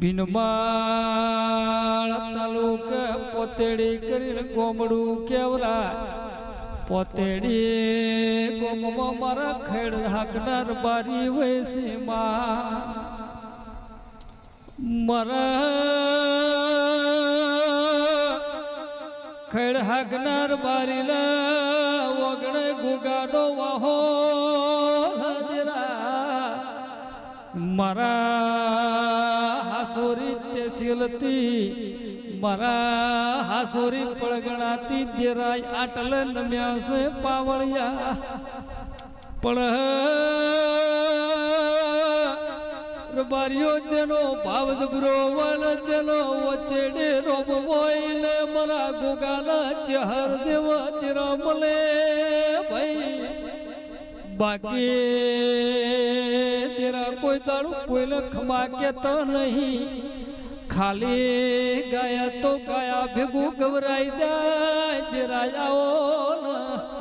ભીનમાળ તાલુકે પોતેડી કરીને ગોમડું કેવરા પોતેડી ગોમમાં મારા ખેડ હાકનાર બારી વૈસી મારા ખેડ હાકનાર બારીના વગણે ગુગાડો વાહો મારા હાસોરી તે શીલતી મારા હાસોરી પડગણાતી દેરાય આટલ નમ્યા છે પાવળિયા પણ બારીઓ જેનો ભાવ જબરો વન જેનો વચેડે રોમ મોઈને મારા ગોગાના ચહર દેવા તેરા મળે ભાઈ બાકી तेरा कोई दारू कोई न खमा के तो नहीं खाली गाया तो गाया भिगू घबराई जाए तेरा आओ न